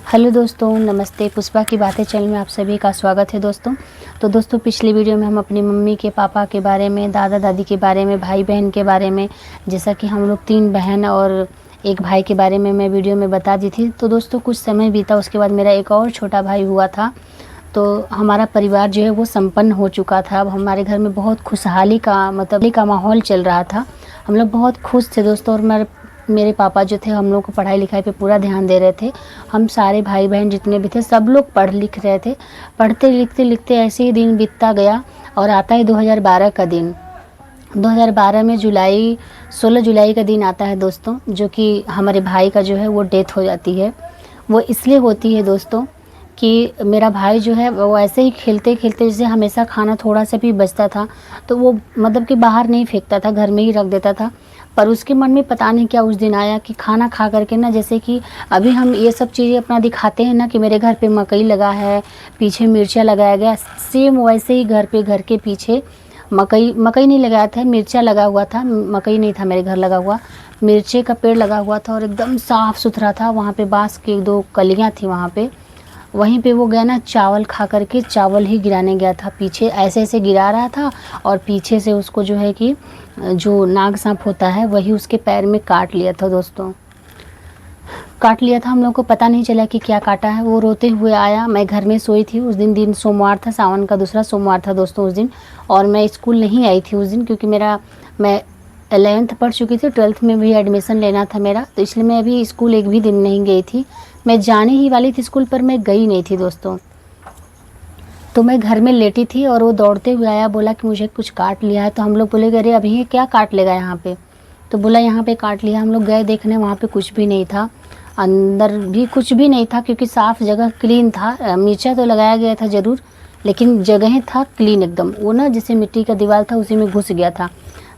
Hello दोस्तों, नमस्ते। पुष्पा की बातें चैनल में आप सभी का स्वागत है दोस्तों। तो दोस्तों, पिछली वीडियो में हम अपनी मम्मी के, पापा के बारे में, दादा दादी के बारे में, भाई बहन के बारे में, जैसा कि हम लोग 3 बहन और 1 भाई के बारे में मैं वीडियो में बता दी थी। तो दोस्तों, कुछ समय बीता, उसके बाद मेरा एक और छोटा भाई हुआ था। तो हमारा परिवार जो है वो संपन्न हो चुका था। अब हमारे घर में बहुत खुशहाली का माहौल चल रहा था। हम लोग बहुत खुश थे दोस्तों। और मेरे पापा जो थे, हम लोग को पढ़ाई लिखाई पे पूरा ध्यान दे रहे थे। हम सारे भाई बहन जितने भी थे, सब लोग पढ़ लिख रहे थे। पढ़ते लिखते लिखते ऐसे ही दिन बीतता गया और आता है 2012 का दिन। 2012 में 16 जुलाई का दिन आता है दोस्तों, जो कि हमारे भाई का जो है वो डेथ हो जाती है। वो इसलिए होती है दोस्तों कि मेरा भाई जो है वो ऐसे ही खेलते खेलते, जैसे हमेशा खाना थोड़ा सा भी बचता था तो वो मतलब कि बाहर नहीं फेंकता था, घर में ही रख देता था। पर उसके मन में पता नहीं क्या उस दिन आया कि खाना खा करके ना, जैसे कि अभी हम ये सब चीज़ें अपना दिखाते हैं ना कि मेरे घर पे मकई लगा है, पीछे मिर्चा लगाया गया, सेम वैसे ही घर के पीछे मकई नहीं लगाया था, मिर्चा लगा हुआ था। मकई नहीं था मेरे घर लगा हुआ, मिर्चे का पेड़ लगा हुआ था और एकदम साफ़ सुथरा था। वहाँ पे बाँस की 2 कलियाँ थी वहाँ पे। वहीं पे वो गया ना, चावल खा करके चावल ही गिराने गया था। पीछे ऐसे ऐसे गिरा रहा था और पीछे से उसको जो है कि जो नाग सांप होता है वही उसके पैर में काट लिया था दोस्तों। काट लिया था, हम लोग को पता नहीं चला कि क्या काटा है। वो रोते हुए आया। मैं घर में सोई थी उस दिन सोमवार था, सावन का दूसरा सोमवार था दोस्तों उस दिन। और मैं स्कूल नहीं आई थी उस दिन, क्योंकि मैं 11th पढ़ चुकी थी, 12th में भी एडमिशन लेना था मेरा, तो इसलिए मैं अभी स्कूल एक भी दिन नहीं गई थी। मैं जाने ही वाली थी स्कूल, पर मैं गई नहीं थी दोस्तों। तो मैं घर में लेटी थी और वो दौड़ते हुए आया, बोला कि मुझे कुछ काट लिया है। तो हम लोग बोले, अरे अभी ये क्या काट लेगा यहाँ पे? तो बोला यहाँ पे काट लिया। हम लोग गए देखने, वहाँ पे कुछ भी नहीं था, अंदर भी कुछ भी नहीं था, क्योंकि साफ़ जगह क्लीन था। मिर्चा तो लगाया गया था ज़रूर, लेकिन जगह था क्लीन एकदम। वो ना जैसे मिट्टी का दीवार था उसी में घुस गया था,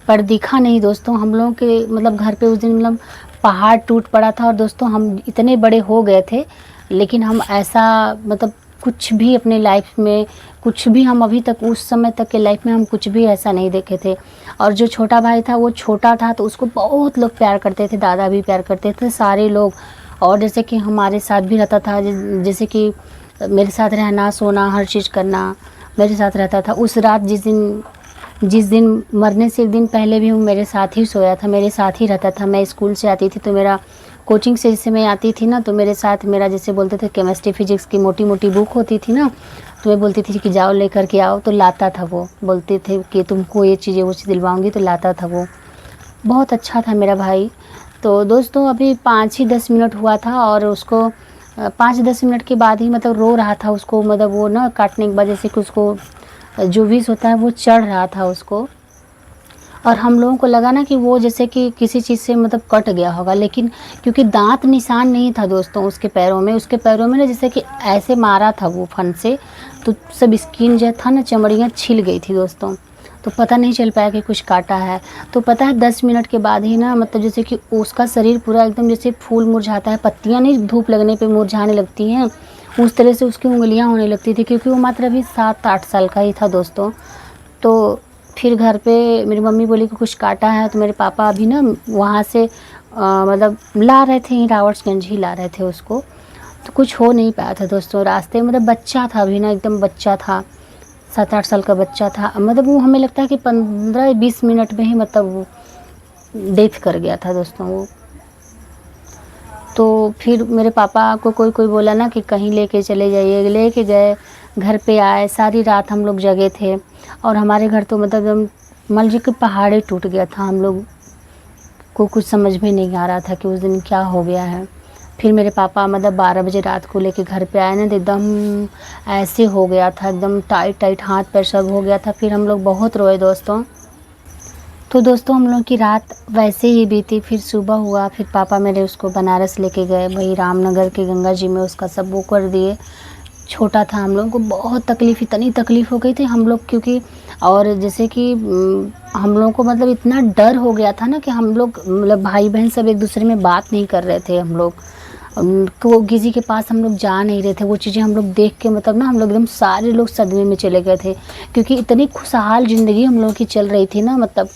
पर दिखा नहीं दोस्तों। हम लोगों के मतलब घर पे उस दिन मतलब पहाड़ टूट पड़ा था। और दोस्तों, हम इतने बड़े हो गए थे, लेकिन हम ऐसा मतलब कुछ भी अपने लाइफ में, कुछ भी हम अभी तक उस समय तक के लाइफ में हम कुछ भी ऐसा नहीं देखे थे। और जो छोटा भाई था वो छोटा था तो उसको बहुत लोग प्यार करते थे, दादा भी प्यार करते थे, सारे लोग। और जैसे कि हमारे साथ भी रहता था, जैसे कि मेरे साथ रहना, सोना, हर चीज़ करना मेरे साथ रहता था। उस रात जिस दिन मरने से 1 दिन पहले भी वो मेरे साथ ही सोया था, मेरे साथ ही रहता था। मैं स्कूल से आती थी तो मेरा कोचिंग से जैसे मैं आती थी ना, तो मेरे साथ मेरा, जैसे बोलते थे केमिस्ट्री फिजिक्स की मोटी मोटी बुक होती थी ना, तो मैं बोलती थी कि जाओ लेकर के आओ, तो लाता था वो। बोलते थे कि तुमको ये चीज़ें वो चीज़ दिलवाऊंगी, तो लाता था वो। बहुत अच्छा था मेरा भाई। तो दोस्तों, अभी 5 ही 10 मिनट हुआ था और उसको 5-10 मिनट के बाद ही मतलब रो रहा था। उसको मतलब वो ना काटने के बाद जैसे कि उसको जो विष होता है वो चढ़ रहा था उसको। और हम लोगों को लगा ना कि वो जैसे कि किसी चीज़ से मतलब कट गया होगा, लेकिन क्योंकि दांत निशान नहीं था दोस्तों उसके पैरों में ना जैसे कि ऐसे मारा था वो फन से, तो सब स्किन जो था ना, चमड़ियाँ छिल गई थी दोस्तों। तो पता नहीं चल पाया कि कुछ काटा है। तो पता है 10 मिनट के बाद ही ना, मतलब जैसे कि उसका शरीर पूरा एकदम जैसे फूल मुरझाता है, पत्तियाँ नहीं धूप लगने पे मुरझाने लगती हैं, उस तरह से उसकी उंगलियां होने लगती थी, क्योंकि वो मात्र अभी 7-8 साल का ही था दोस्तों। तो फिर घर पे मेरी मम्मी बोली कि कुछ काटा है, तो मेरे पापा अभी ना वहाँ से मतलब ला रहे थे, रावर्ट्सगंज ही ला रहे थे उसको। तो कुछ हो नहीं पाया था दोस्तों रास्ते में। मतलब बच्चा था अभी ना, एकदम बच्चा था, 7-8 साल का बच्चा था। मतलब वो हमें लगता है कि 15-20 मिनट में ही मतलब वो डेथ कर गया था दोस्तों वो। तो फिर मेरे पापा को कोई कोई बोला ना कि कहीं लेके चले जाइए, लेके गए। घर पे आए, सारी रात हम लोग जगे थे। और हमारे घर तो मतलब एकदम मान लीजिए कि पहाड़ ही टूट गया था। हम लोग को कुछ समझ में नहीं आ रहा था कि उस दिन क्या हो गया है। फिर मेरे पापा मतलब 12 बजे रात को लेके घर पे आए ना, तो एकदम ऐसे हो गया था, एकदम टाइट टाइट हाथ पैर सब हो गया था। फिर हम लोग बहुत रोए दोस्तों। तो दोस्तों, हम लोग की रात वैसे ही बीती। फिर सुबह हुआ, फिर पापा मेरे उसको बनारस लेके गए, वही रामनगर के गंगा जी में उसका सब वो कर दिए। छोटा था, हम लोगों को बहुत तकलीफ़, इतनी तकलीफ़ हो गई थी हम लोग, क्योंकि और जैसे कि हम लोगों को मतलब इतना डर हो गया था ना कि हम लोग मतलब भाई बहन सब एक दूसरे में बात नहीं कर रहे थे हम लोग। तो किसी के पास हम लोग जा नहीं रहे थे। वो चीज़ें हम लोग देख के मतलब ना, हम लोग एकदम सारे लोग सदमे में चले गए थे, क्योंकि इतनी खुशहाल ज़िंदगी हम लोग की चल रही थी ना, मतलब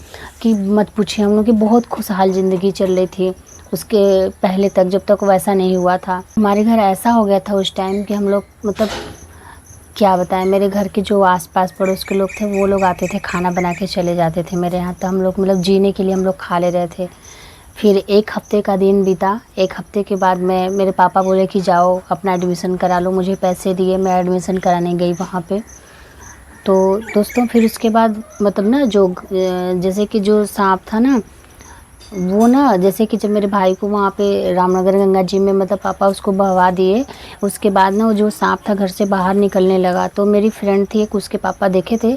कि मत पूछिए। हम लोग की बहुत खुशहाल ज़िंदगी चल रही थी। उसके पहले तक, जब तक वैसा नहीं हुआ था। हमारे घर ऐसा हो गया था उस टाइम कि हम लोग मतलब क्या बताएं, मेरे घर के जो आसपास पड़ोस के लोग थे वो लोग आते थे, खाना बना के चले जाते थे मेरे यहाँ। तो हम लोग मतलब जीने के लिए हम लोग खा ले रहे थे। फिर 1 हफ़्ते का दिन बीता। 1 हफ़्ते के बाद मेरे पापा बोले कि जाओ अपना एडमिशन करा लो। मुझे पैसे दिए, मैं एडमिशन कराने गई वहाँ पे। तो दोस्तों फिर उसके बाद मतलब ना जैसे कि जो साँप था ना, वो ना जैसे कि जब मेरे भाई को वहाँ पे रामनगर गंगा जी में मतलब पापा उसको बहवा दिए, उसके बाद ना वो जो साँप था घर से बाहर निकलने लगा। तो मेरी फ्रेंड थी एक, उसके पापा देखे थे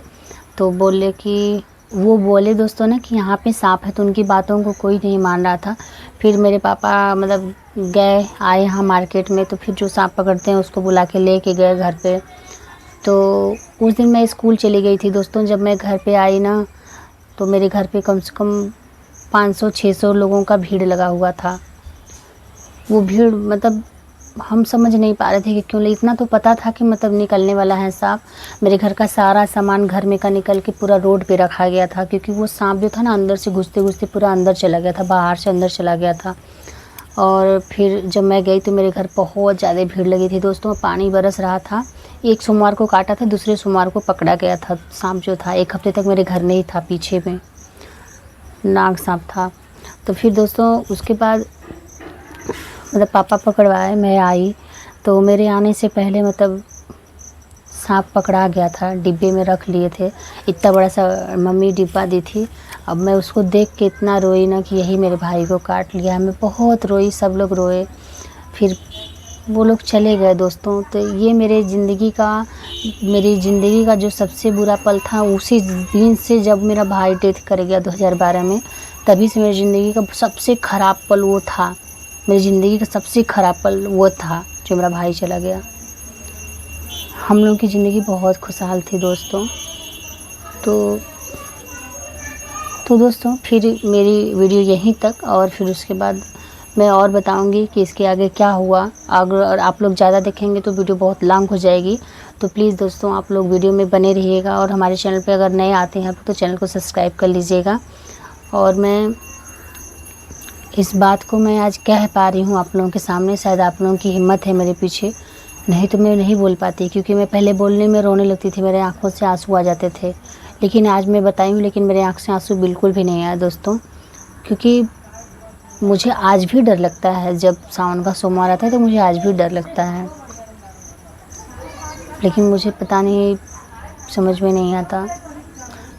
तो वो बोले दोस्तों ना कि यहाँ पे साँप है। तो उनकी बातों को कोई नहीं मान रहा था। फिर मेरे पापा मतलब आए यहाँ मार्केट में, तो फिर जो साँप पकड़ते हैं उसको बुला के लेके गए घर पे। तो उस दिन मैं स्कूल चली गई थी दोस्तों। जब मैं घर पे आई ना, तो मेरे घर पे कम से कम 500-600 लोगों का भीड़ लगा हुआ था। वो भीड़ मतलब हम समझ नहीं पा रहे थे कि क्यों, इतना तो पता था कि मतलब निकलने वाला है सांप। मेरे घर का सारा सामान घर में का निकल के पूरा रोड पे रखा गया था, क्योंकि वो सांप जो था ना अंदर से घुसते घुसते पूरा अंदर चला गया था, बाहर से अंदर चला गया था। और फिर जब मैं गई तो मेरे घर बहुत ज़्यादा भीड़ लगी थी दोस्तों। पानी बरस रहा था। एक सोमवार को काटा था, दूसरे सोमवार को पकड़ा गया था सांप जो था। 1 हफ्ते तक मेरे घर में ही था, पीछे में नाग सांप था। तो फिर दोस्तों उसके बाद मतलब पापा पकड़वाए, मैं आई। तो मेरे आने से पहले मतलब सांप पकड़ा गया था, डिब्बे में रख लिए थे। इतना बड़ा सा मम्मी डिब्बा दी थी। अब मैं उसको देख के इतना रोई ना कि यही मेरे भाई को काट लिया। मैं बहुत रोई, सब लोग रोए। फिर वो लोग चले गए दोस्तों। तो ये मेरी ज़िंदगी का जो सबसे बुरा पल था उसी दिन से, जब मेरा भाई डेथ कर गया 2012 में, तभी से मेरी ज़िंदगी का सबसे ख़राब पल वो था। मेरी ज़िंदगी का सबसे ख़राब पल वो था जो मेरा भाई चला गया। हम लोगों की ज़िंदगी बहुत खुशहाल थी दोस्तों। तो दोस्तों फिर मेरी वीडियो यहीं तक, और फिर उसके बाद मैं और बताऊंगी कि इसके आगे क्या हुआ। अगर आप लोग ज़्यादा देखेंगे तो वीडियो बहुत लंबी हो जाएगी। तो प्लीज़ दोस्तों आप लोग वीडियो में बने रहिएगा, और हमारे चैनल पे अगर नए आते हैं तो चैनल को सब्सक्राइब कर लीजिएगा। और मैं इस बात को मैं आज कह पा रही हूँ आप लोगों के सामने, शायद आप लोगों की हिम्मत है मेरे पीछे, नहीं तो मैं नहीं बोल पाती। क्योंकि मैं पहले बोलने में रोने लगती थी, मेरे आँखों से आंसू आ जाते थे। लेकिन आज मैं बताई हूँ, लेकिन मेरे आँख से आंसू बिल्कुल भी नहीं आया दोस्तों। क्योंकि मुझे आज भी डर लगता है, जब सावन का सोमवार आता है तो मुझे आज भी डर लगता है। लेकिन मुझे पता नहीं, समझ में नहीं आता।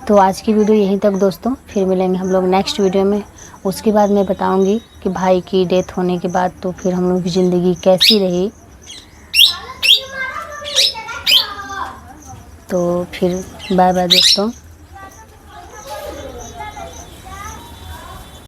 तो आज की वीडियो यहीं तक दोस्तों, फिर मिलेंगे हम लोग नेक्स्ट वीडियो में। उसके बाद मैं बताऊंगी कि भाई की डेथ होने के बाद तो फिर हम लोग की ज़िंदगी कैसी रही। तो फिर बाय बाय दोस्तों।